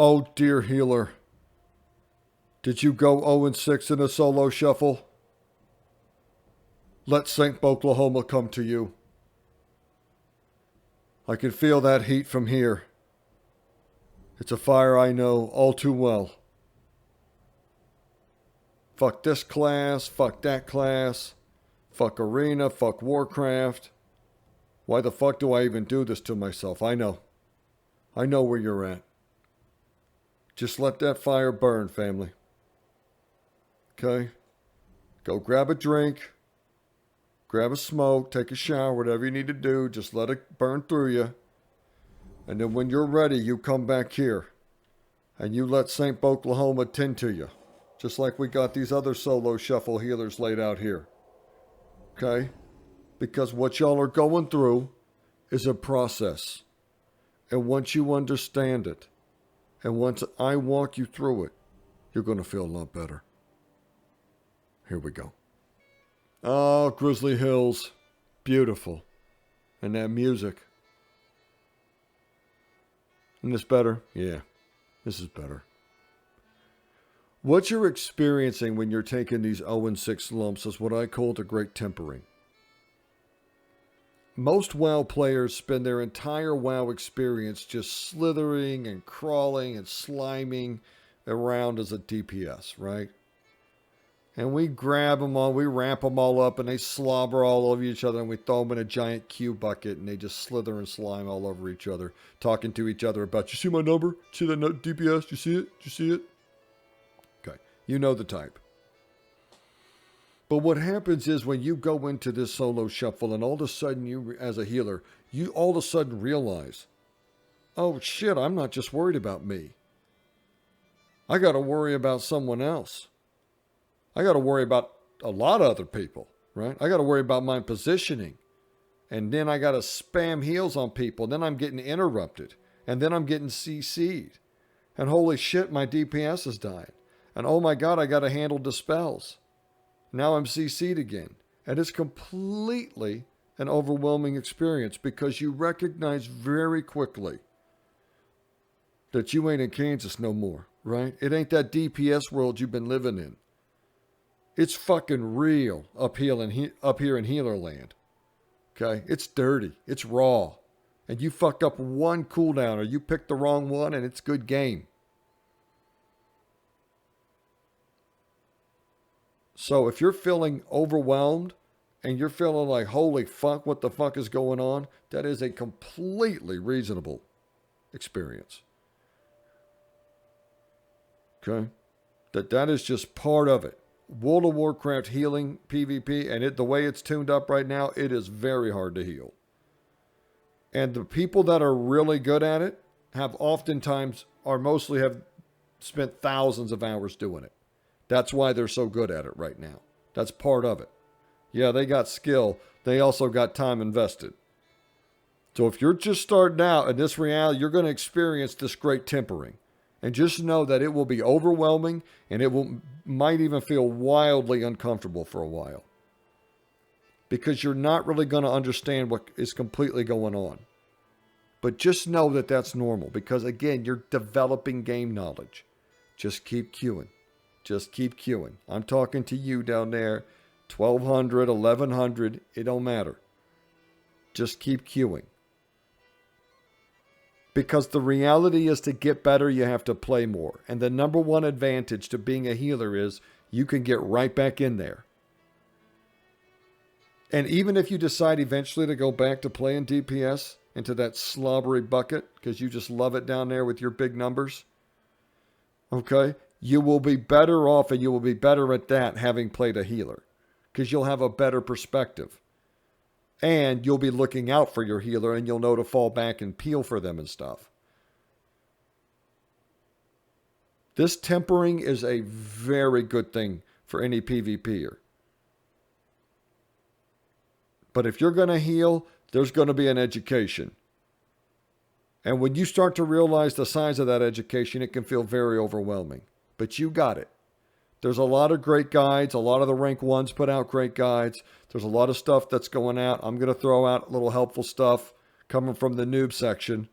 Oh, dear healer. Did you go 0-6 in a solo shuffle? Let St. Boklahoma come to you. I can feel that heat from here. It's a fire I know all too well. Fuck this class, fuck that class, fuck Arena, fuck Warcraft. Why the fuck do I even do this to myself? I know. I know where you're at. Just let that fire burn, family. Okay? Go grab a drink, grab a smoke, take a shower, whatever you need to do. Just let it burn through you. And then when you're ready, you come back here. And you let St. Boklahoma tend to you. Just like we got these other solo shuffle healers laid out here. Okay? Because what y'all are going through is a process. And once you understand it, and once I walk you through it, you're going to feel a lot better. Here we go. Oh, Grizzly Hills. Beautiful. And that music. Isn't this better? Yeah, this is better. What you're experiencing when you're taking these 0-6 lumps is what I call the great tempering. Most WoW players spend their entire WoW experience just slithering and crawling and sliming around as a DPS, right? And we grab them all, we wrap them all up, and they slobber all over each other, and we throw them in a giant Q bucket, and they just slither and slime all over each other, talking to each other about, you see my number? See that DPS? You see it? You see it? Okay, you know the type. But what happens is when you go into this solo shuffle, and all of a sudden you, as a healer, you all of a sudden realize, oh shit, I'm not just worried about me. I got to worry about someone else. I got to worry about a lot of other people, right? I got to worry about my positioning. And then I got to spam heals on people. Then I'm getting interrupted. And then I'm getting CC'd. And holy shit, my DPS is dying. And oh my God, I got to handle dispels. Now I'm CC'd again. And it's completely an overwhelming experience because you recognize very quickly that you ain't in Kansas no more, right? It ain't that DPS world you've been living in. It's fucking real up here in healer land. Okay? It's dirty. It's raw. And you fuck up one cooldown or you pick the wrong one and it's good game. So if you're feeling overwhelmed and you're feeling like, holy fuck, what the fuck is going on? That is a completely reasonable experience. Okay? That is just part of it. World of Warcraft healing PvP, and the way it's tuned up right now, it is very hard to heal. And the people that are really good at it mostly have spent thousands of hours doing it. That's why they're so good at it right now. That's part of it. Yeah, they got skill. They also got time invested. So if you're just starting out in this reality, you're going to experience this great tempering. And just know that it will be overwhelming and might even feel wildly uncomfortable for a while. Because you're not really going to understand what is completely going on. But just know that that's normal. Because again, you're developing game knowledge. Just keep queuing. Just keep queuing. I'm talking to you down there. 1200, 1100. It don't matter. Just keep queuing. Because the reality is to get better, you have to play more. And the number one advantage to being a healer is you can get right back in there. And even if you decide eventually to go back to playing DPS into that slobbery bucket, because you just love it down there with your big numbers, okay, you will be better off and you will be better at that having played a healer. Because you'll have a better perspective. And you'll be looking out for your healer and you'll know to fall back and peel for them and stuff. This tempering is a very good thing for any PvPer. But if you're going to heal, there's going to be an education. And when you start to realize the size of that education, it can feel very overwhelming. But you got it. There's a lot of great guides. A lot of the rank ones put out great guides. There's a lot of stuff that's going out. I'm going to throw out a little helpful stuff coming from the noob section.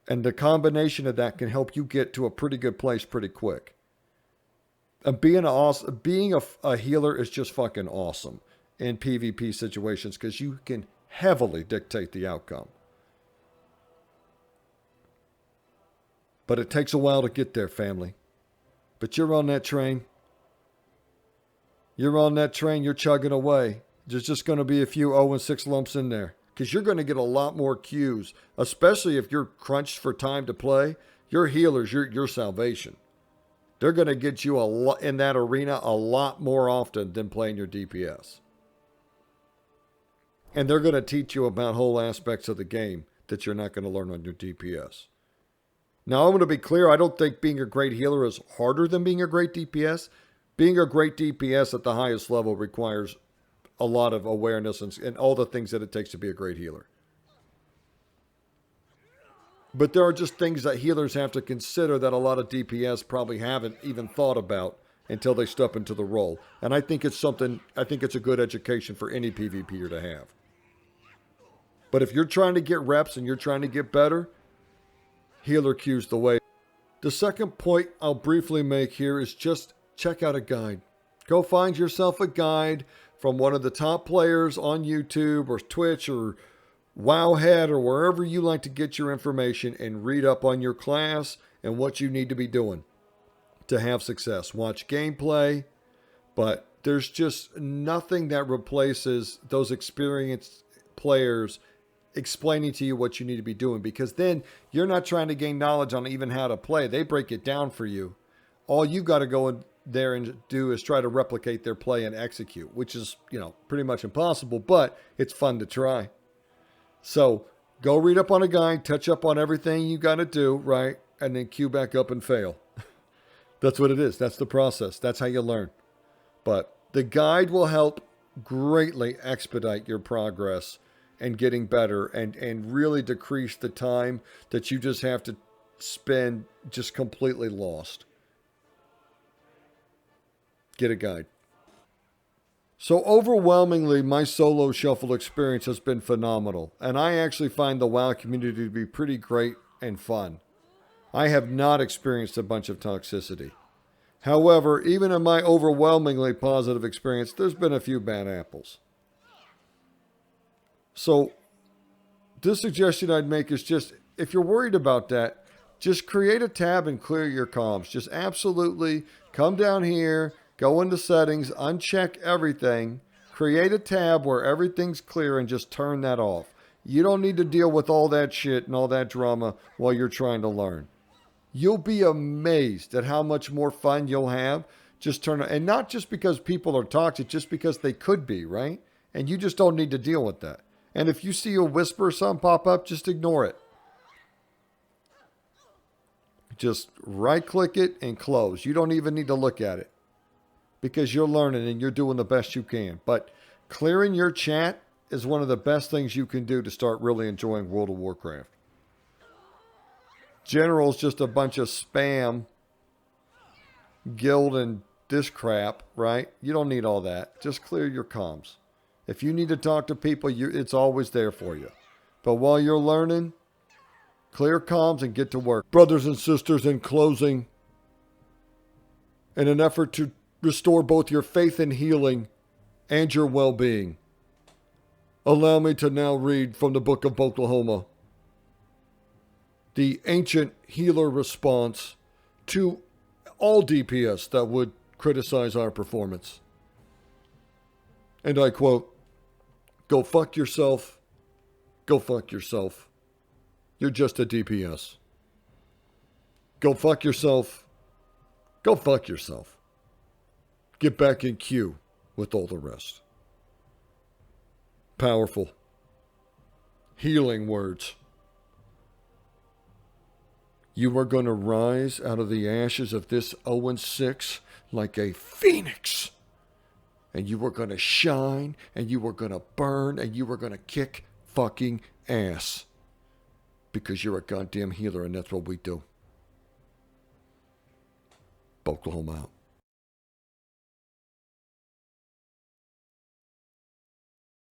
And the combination of that can help you get to a pretty good place pretty quick. And being a healer is just fucking awesome in PvP situations because you can heavily dictate the outcome. But it takes a while to get there, family. But you're on that train. You're on that train. You're chugging away. There's just going to be a few 0-6 lumps in there because you're going to get a lot more cues, especially if you're crunched for time to play. Your healers, your salvation. They're going to get you a lot in that arena a lot more often than playing your DPS. And they're going to teach you about whole aspects of the game that you're not going to learn on your DPS. Now, I'm going to be clear. I don't think being a great healer is harder than being a great DPS. Being a great DPS at the highest level requires a lot of awareness and all the things that it takes to be a great healer. But there are just things that healers have to consider that a lot of DPS probably haven't even thought about until they step into the role. And I think it's a good education for any PvPer to have. But if you're trying to get reps and you're trying to get better, healer cues the way. The second point I'll briefly make here is just check out a guide. Go find yourself a guide from one of the top players on YouTube or Twitch or Wowhead or wherever you like to get your information and read up on your class and what you need to be doing to have success. Watch gameplay, but there's just nothing that replaces those experienced players explaining to you what you need to be doing, because then you're not trying to gain knowledge on even how to play. They break it down for you. All you got to go in there and do is try to replicate their play and execute, which is, pretty much impossible, but it's fun to try. So go read up on a guide, touch up on everything you got to do, right? And then queue back up and fail. That's what it is. That's the process. That's how you learn. But the guide will help greatly expedite your progress and getting better and really decrease the time that you just have to spend just completely lost. Get a guide. So overwhelmingly, my solo shuffle experience has been phenomenal, and I actually find the WoW community to be pretty great and fun. I have not experienced a bunch of toxicity. However, even in my overwhelmingly positive experience, there's been a few bad apples. So this suggestion I'd make is just, if you're worried about that, just create a tab and clear your comms. Just absolutely come down here, go into settings, uncheck everything, create a tab where everything's clear and just turn that off. You don't need to deal with all that shit and all that drama while you're trying to learn. You'll be amazed at how much more fun you'll have. Just turn it, and not just because people are toxic, just because they could be, right? And you just don't need to deal with that. And if you see a whisper or something pop up, just ignore it. Just right-click it and close. You don't even need to look at it because you're learning and you're doing the best you can. But clearing your chat is one of the best things you can do to start really enjoying World of Warcraft. General's just a bunch of spam, guild and this crap, right? You don't need all that. Just clear your comms. If you need to talk to people, it's always there for you. But while you're learning, clear comms and get to work. Brothers and sisters, in closing, in an effort to restore both your faith and healing and your well-being, allow me to now read from the Book of Boklahoma, the ancient healer response to all DPS that would criticize our performance. And I quote, "Go fuck yourself. Go fuck yourself. You're just a DPS. Go fuck yourself. Go fuck yourself. Get back in queue with all the rest." Powerful. Healing words. You are going to rise out of the ashes of this 0-6 like a phoenix. And you are going to shine, and you are going to burn, and you are going to kick fucking ass. Because you're a goddamn healer, and that's what we do. Boklahoma out.